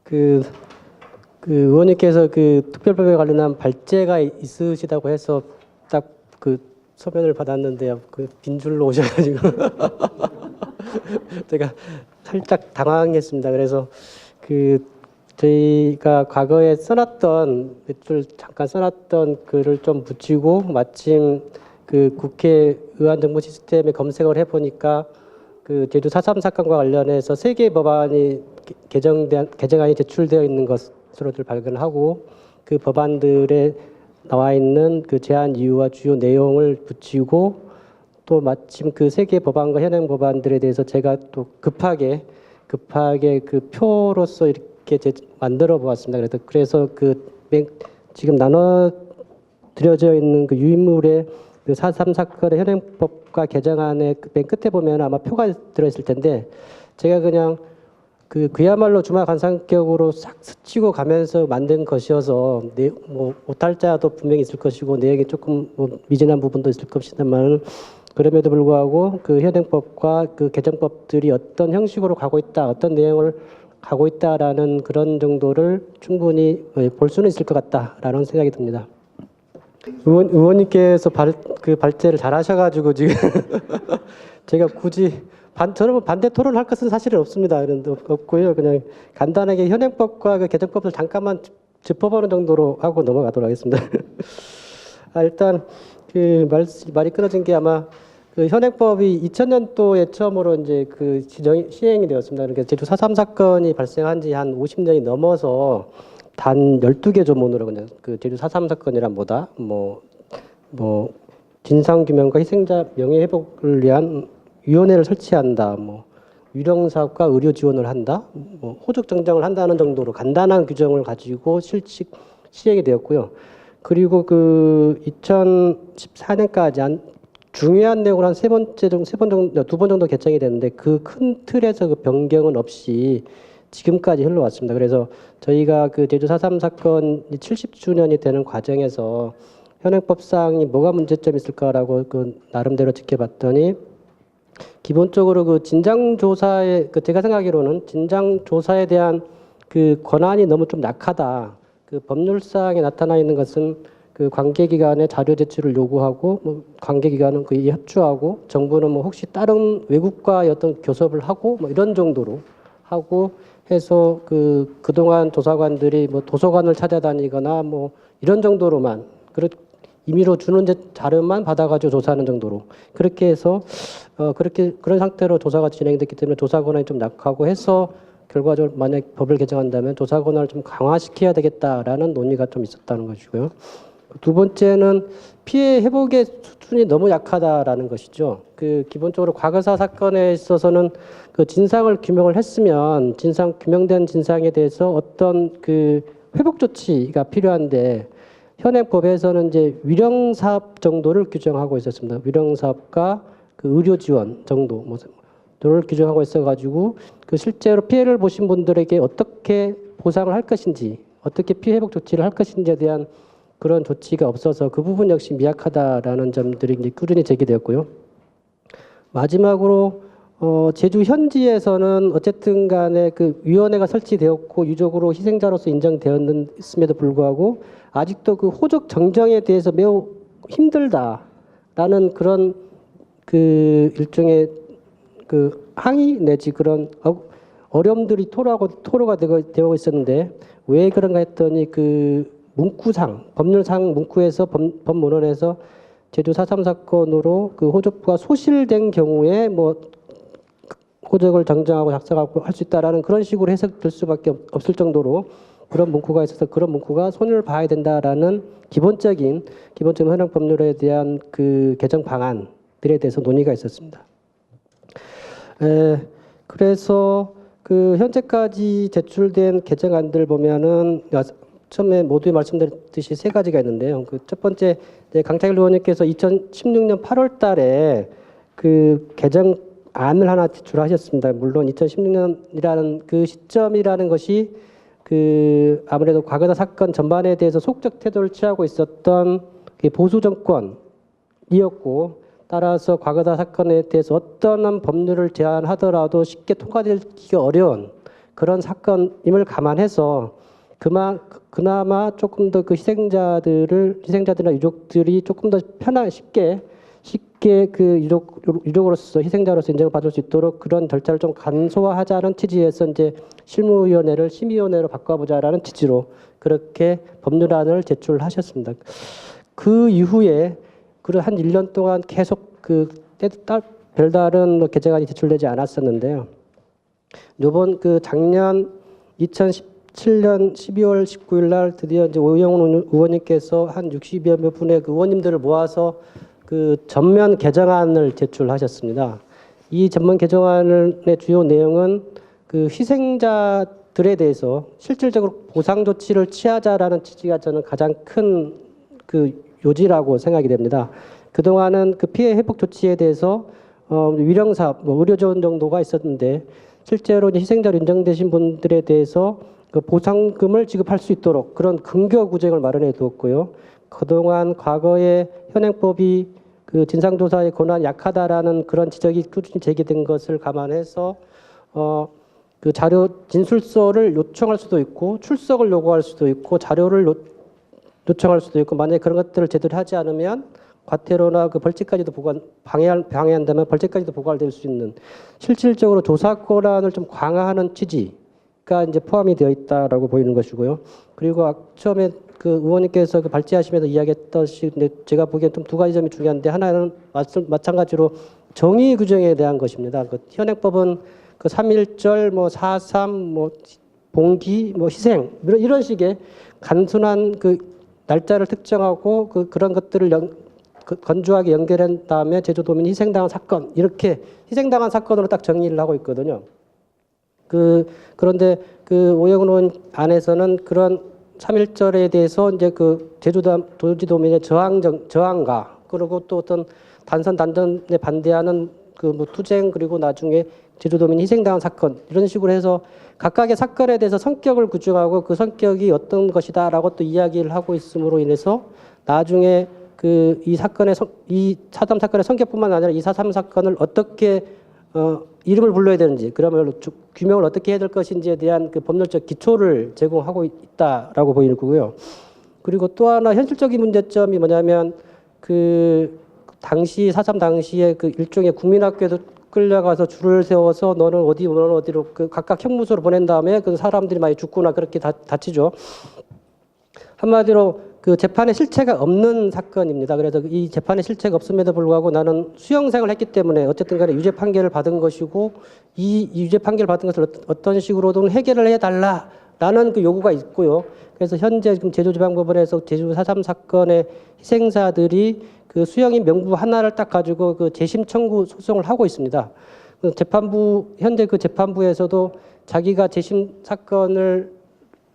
그, 그 의원님께서 그 특별법에 관련한 발제가 있으시다고 해서 딱 그 서면을 받았는데요. 그 빈줄로 오셔가지고 제가 살짝 당황했습니다. 그래서 그 저희가 과거에 써놨던 몇 줄 잠깐 써놨던 글을 좀 붙이고 마침 그 국회 의안 정보 시스템에 검색을 해보니까 그 제주 4.3 사건과 관련해서 세 개의 법안이 개정안이 제출되어 있는 것으로들 발견하고 그 법안들에 나와 있는 그 제안 이유와 주요 내용을 붙이고 또 마침 그 세 개의 법안과 현행 법안들에 대해서 제가 또 급하게 그 표로서 이렇게 만들어 보았습니다. 그래서 지금 나눠 드려져 있는 그 유인물의 그 4.3 사건의 현행법과 개정안의 맨 끝에 보면 아마 표가 들어있을 텐데 제가 그냥 그야말로 주마관상격으로 싹 스치고 가면서 만든 것이어서 뭐 오탈자도 분명히 있을 것이고 내용이 조금 뭐 미진한 부분도 있을 것이지만 그럼에도 불구하고 그 현행법과 그 개정법들이 어떤 형식으로 가고 있다, 어떤 내용을 가고 있다라는 그런 정도를 충분히 볼 수는 있을 것 같다라는 생각이 듭니다. 의원님께서 발제를 잘 하셔가지고 지금 제가 굳이 저는 반대 토론할 것은 사실은 없습니다. 없고요. 그냥 간단하게 현행법과 그 개정법을 잠깐만 짚어보는 정도로 하고 넘어가도록 하겠습니다. 일단 말이 끊어진 게 아마 그 현행법이 2000년도에 처음으로 이제 그 시행이 되었습니다. 그러니까 제주 4.3 사건이 발생한 지 한 50년이 넘어서 단 12개 조문으로 그냥 그 제주 4.3 사건이란 뭐다? 뭐 진상규명과 희생자 명예회복을 위한 위원회를 설치한다. 뭐 유령사업과 의료 지원을 한다. 뭐 호적 정정을 한다는 정도로 간단한 규정을 가지고 시행이 되었고요. 그리고 그 2014년까지 한 중요한 내용을 한 두 번 정도 개정이 됐는데 그 큰 틀에서 그 변경은 없이 지금까지 흘러왔습니다. 그래서 저희가 그 제주 4.3 사건이 70주년이 되는 과정에서 현행법상이 뭐가 문제점이 있을까라고 그 나름대로 지켜봤더니 기본적으로 그 진상조사에 제가 생각하기로는 진상조사에 대한 그 권한이 너무 좀 약하다. 그 법률상에 나타나 있는 것은 그 관계기관의 자료 제출을 요구하고 뭐 관계기관은 그에 협조하고 정부는 뭐 혹시 다른 외국과의 어떤 교섭을 하고 뭐 이런 정도로 하고 해서 그동안 조사관들이 뭐 도서관을 찾아다니거나 뭐 이런 정도로만 임의로 주는 자료만 받아가지고 조사하는 정도로 그렇게 해서 그런 상태로 조사가 진행됐기 때문에 조사 권한이 좀 약하고 해서 결과적으로 만약 법을 개정한다면 조사 권한을 좀 강화시켜야 되겠다라는 논의가 좀 있었다는 것이고요. 두 번째는 피해 회복의 수준이 너무 약하다라는 것이죠. 기본적으로 과거사 사건에 있어서는 그 진상을 규명을 했으면 규명된 진상에 대해서 어떤 그 회복 조치가 필요한데 현행 법에서는 이제 위령 사업 정도를 규정하고 있었습니다. 위령 사업과 그 의료 지원 정도 를 규정하고 있어가지고 그 실제로 피해를 보신 분들에게 어떻게 보상을 할 것인지, 어떻게 피해 회복 조치를 할 것인지에 대한 그런 조치가 없어서 그 부분 역시 미약하다라는 점들이 이제 꾸준히 제기되었고요. 마지막으로 제주 현지에서는 어쨌든 간에 그 위원회가 설치되었고 유족으로 희생자로서 인정되었음에도 불구하고 아직도 그 호적 정정에 대해서 매우 힘들다라는 그런 그 일종의 그 항의 내지 그런 어려움들이 토로가 되고 있었는데 왜 그런가 했더니 그 문구상 법률상 문구에서 법문원에서 제주 4.3 사건으로 그 호적부가 소실된 경우에 뭐 호적을 정정하고 작성하고 할 수 있다라는 그런 식으로 해석될 수밖에 없을 정도로 그런 문구가 있어서 그런 문구가 손을 봐야 된다라는 기본적인 현행 법률에 대한 그 개정 방안들에 대해서 논의가 있었습니다. 그래서 그 현재까지 제출된 개정안들 보면은 처음에 모두 말씀드렸듯이 세 가지가 있는데요. 그 첫 번째 강창일 의원님께서 2016년 8월 달에 그 개정안을 하나 제출하셨습니다. 물론 2016년이라는 그 시점이라는 것이 그 아무래도 과거사 사건 전반에 대해서 소극적 태도를 취하고 있었던 보수 정권이었고 따라서 과거사 사건에 대해서 어떤 법률을 제안하더라도 쉽게 통과되기 어려운 그런 사건임을 감안해서 그나마 조금 더 그 희생자들이나 유족들이 조금 더 쉽게 그 유족으로서 희생자로서 인정을 받을 수 있도록 그런 절차를 좀 간소화하자는 취지에서 이제 실무위원회를 심의위원회로 바꿔보자라는 취지로 그렇게 법률안을 제출하셨습니다. 그 이후에 한 1년 동안 계속 별다른 개정안이 제출되지 않았었는데요. 요번 작년 2017년 12월 19일 날 드디어 이제 오영훈 의원님께서 한 60여 분의 그 의원님들을 모아서 그 전면 개정안을 제출하셨습니다. 이 전면 개정안의 주요 내용은 그 희생자들에 대해서 실질적으로 보상 조치를 취하자라는 취지가 저는 가장 큰 그 요지라고 생각이 됩니다. 그동안은 그 피해 회복 조치에 대해서 위령사, 의료지원 정도가 있었는데 실제로 희생자로 인정되신 분들에 대해서 그 보상금을 지급할 수 있도록 그런 근거 구쟁을 마련해 두었고요. 그동안 과거에 현행법이 그 진상조사의 권한이 약하다라는 그런 지적이 꾸준히 제기된 것을 감안해서 그 자료 진술서를 요청할 수도 있고 출석을 요구할 수도 있고 자료를 요청할 수도 있고 만약에 그런 것들을 제대로 하지 않으면 과태료나 그 벌칙까지도 방해한다면 벌칙까지도 부과될 수 있는 실질적으로 조사 권한을 좀 강화하는 취지가 이제 포함이 되어 있다라고 보이는 것이고요. 그리고 처음에 그 의원님께서 그 발제하시면서 이야기했듯이 근데 제가 보기엔 좀 두 가지 점이 중요한데 하나는 마찬가지로 정의 규정에 대한 것입니다. 그 현행법은 그 3.1절, 4.3, 봉기, 희생 이런 식의 단순한 그 날짜를 특정하고 그런 것들을 건조하게 연결한 다음에 제주도민이 희생당한 사건 이렇게 희생당한 사건으로 딱 정리를 하고 있거든요. 그런데 그 오영훈 의원 안에서는 그런 3.1절에 대해서 이제 그 제주도민의 저항가 그리고 또 어떤 단전에 반대하는 그 투쟁 그리고 나중에 제주도민이 희생당한 사건 이런 식으로 해서 각각의 사건에 대해서 성격을 규정하고 그 성격이 어떤 것이다라고 또 이야기를 하고 있음으로 인해서 나중에 그 이 사담 사건의 성격뿐만 아니라 이 4.3 사건을 어떻게 이름을 불러야 되는지 그러면 규명을 어떻게 해야 될 것인지에 대한 그 법률적 기초를 제공하고 있다라고 보이는 거고요. 그리고 또 하나 현실적인 문제점이 뭐냐면 그 당시 4.3 당시에 그 일종의 국민학교에도 끌려가서 줄을 세워서 너는 어디로 그 각각 형무소로 보낸 다음에 그 사람들이 많이 죽거나 그렇게 다치죠. 한마디로 그 재판에 실체가 없는 사건입니다. 그래서 이 재판에 실체가 없음에도 불구하고 나는 수형생을 했기 때문에 어쨌든 간에 유죄 판결을 받은 것이고 이 유죄 판결을 받은 것을 어떤 식으로든 해결을 해달라라는 그 요구가 있고요. 그래서 현재 지금 제주지방법원에서 제주 4.3 사건의 희생자들이 그 수형인 명부 하나를 딱 가지고 그 재심 청구 소송을 하고 있습니다. 현재 그 재판부에서도 자기가 재심 사건을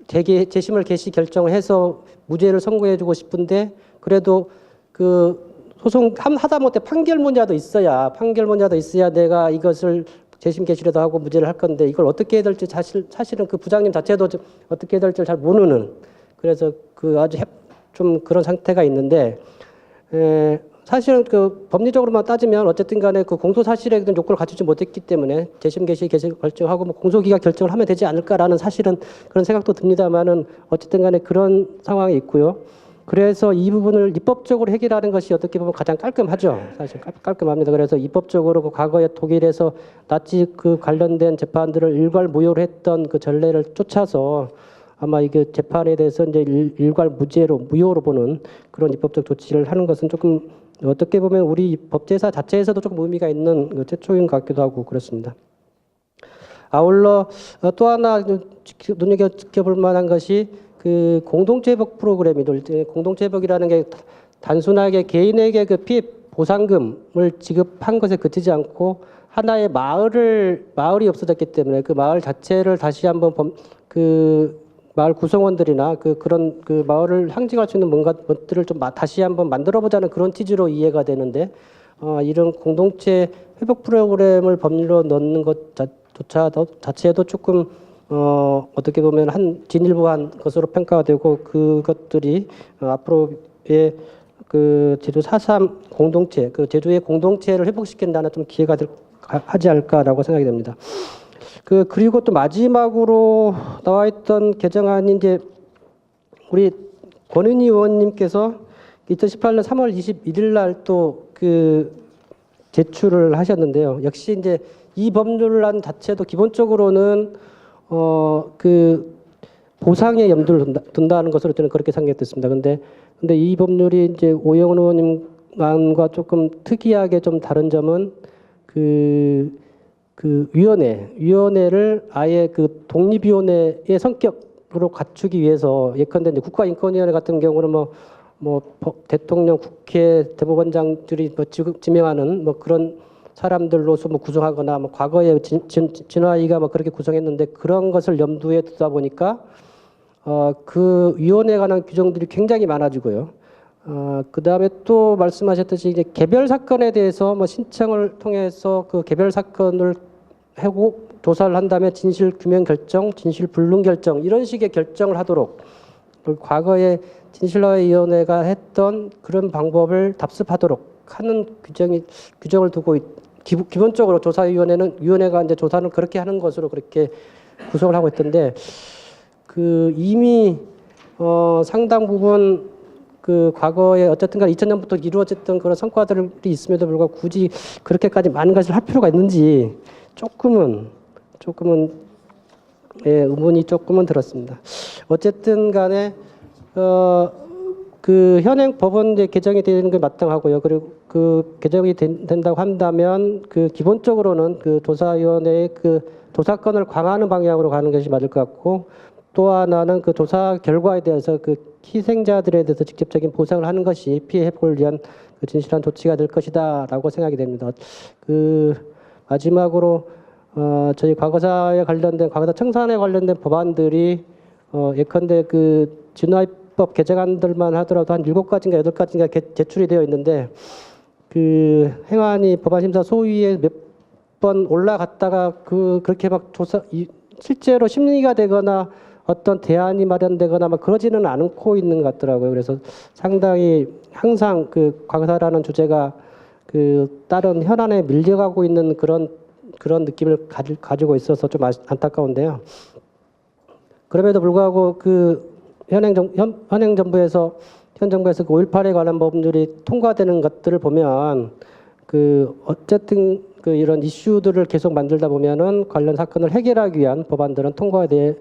재심을 개시 결정을 해서 무죄를 선고해주고 싶은데 그래도 그 소송 하다못해 판결문이라도 있어야 내가 이것을 재심 개시라도 하고 무죄를 할 건데 이걸 어떻게 해야 될지 사실은 그 부장님 자체도 어떻게 해야 될지 잘 모르는 그래서 그 아주 좀 그런 상태가 있는데 사실은 그 법리적으로만 따지면 어쨌든 간에 그 공소 사실에 대한 요건을 갖추지 못했기 때문에 재심 개시 결정하고 공소기각 결정을 하면 되지 않을까라는 사실은 그런 생각도 듭니다만은 어쨌든 간에 그런 상황이 있고요. 그래서 이 부분을 입법적으로 해결하는 것이 어떻게 보면 가장 깔끔하죠. 사실 깔끔합니다. 그래서 입법적으로 그 과거에 독일에서 나치 그 관련된 재판들을 일괄무효로 했던 그 전례를 쫓아서 아마 이게 재판에 대해서 이제 무효로 보는 그런 입법적 조치를 하는 것은 조금 어떻게 보면 우리 법제사 자체에서도 조금 의미가 있는 최초인 것 같기도 하고 그렇습니다. 아울러 또 하나 눈여겨볼 만한 것이 그 공동체회복 프로그램이죠. 공동체회복이라는 게 단순하게 개인에게 그 피해 보상금을 지급한 것에 그치지 않고 하나의 마을이 없어졌기 때문에 그 마을 자체를 다시 한번 마을 구성원들이나 그런 그 마을을 상징할 수 있는 뭔가 것들을 좀 다시 한번 만들어보자는 그런 취지로 이해가 되는데 이런 공동체 회복 프로그램을 법률로 넣는 것 자체도 조금 어떻게 보면 진일보한 것으로 평가가 되고 그것들이 앞으로의 그 제주 4.3 공동체, 그 제주의 공동체를 회복시킨다는 좀 기회가 하지 않을까라고 생각이 됩니다. 그리고 또 마지막으로 나와 있던 개정안이 이제 우리 권은희 의원님께서 2018년 3월 21일 날 또 제출을 하셨는데요. 역시 이제 이 법률안 자체도 기본적으로는 보상에 염두를 둔다는 것으로 저는 그렇게 생각했습니다. 근데 이 법률이 이제 오영훈 의원님 안과 조금 특이하게 좀 다른 점은 위원회를 아예 독립위원회의 성격으로 갖추기 위해서 예컨대 이제 국가인권위원회 같은 경우는 대통령, 국회, 대법원장들이 지명하는 그런 사람들로서 구성하거나 과거에 진화위가 그렇게 구성했는데 그런 것을 염두에 두다 보니까 그 위원회에 관한 규정들이 굉장히 많아지고요. 그다음에 또 말씀하셨듯이 이제 개별 사건에 대해서 신청을 통해서 그 개별 사건을 하고 조사를 한 다음에 진실 규명 결정, 진실 불능 결정 이런 식의 결정을 하도록 과거에 진실화위원회가 했던 그런 방법을 답습하도록 하는 규정을 두고 기본적으로 위원회가 이제 조사는 그렇게 하는 것으로 그렇게 구성을 하고 있던데 이미 상당 부분 과거에 어쨌든 간 2000년부터 이루어졌던 그런 성과들이 있음에도 불구하고 굳이 그렇게까지 많은 것을 할 필요가 있는지 조금은 의문이 조금은 들었습니다. 어쨌든 간에 현행 법원 이제 개정이 되는 게 마땅하고요. 그리고 개정이 된다고 한다면 기본적으로는 조사위원회의 조사권을 강화하는 방향으로 가는 것이 맞을 것 같고 또 하나는 조사 결과에 대해서 희생자들에 대해서 직접적인 보상을 하는 것이 피해 회복을 위한 진실한 조치가 될 것이다라고 생각이 됩니다. 마지막으로 저희 과거사 청산에 관련된 법안들이 예컨대 진화입법 개정안들만 하더라도 한 7가지인가 8가지인가 제출이 되어 있는데 행안위 법안심사 소위에 몇 번 올라갔다가 그렇게 실제로 심리가 되거나 어떤 대안이 마련되거나 그러지는 않고 있는 것 같더라고요. 그래서 상당히 항상 과거사라는 주제가 다른 현안에 밀려가고 있는 그런 느낌을 가지고 있어서 좀 안타까운데요. 그럼에도 불구하고 현 정부에서 5.18에 관한 법률이 통과되는 것들을 보면 어쨌든 이런 이슈들을 계속 만들다 보면은 관련 사건을 해결하기 위한 법안들은 통과될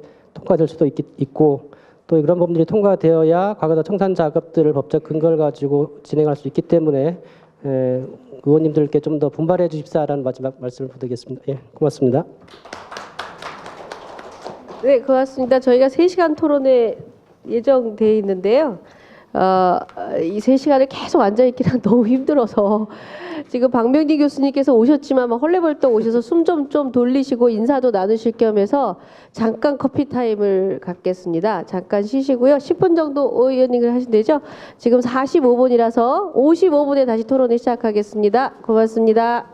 수도 있고 또 그런 법률이 통과되어야 과거사 청산 작업들을 법적 근거를 가지고 진행할 수 있기 때문에 의원님들께 좀 더 분발해 주십사라는 마지막 말씀을 부탁드리겠습니다. 예, 고맙습니다. 네, 고맙습니다. 저희가 3시간 토론회 예정돼 있는데요. 이 3시간을 계속 앉아있기는 너무 힘들어서 지금 박명진 교수님께서 오셨지만 헐레벌떡 오셔서 숨 좀 돌리시고 인사도 나누실 겸 해서 잠깐 커피 타임을 갖겠습니다. 잠깐 쉬시고요. 10분 정도 의원님을 하신대죠. 지금 45분이라서 55분에 다시 토론을 시작하겠습니다. 고맙습니다.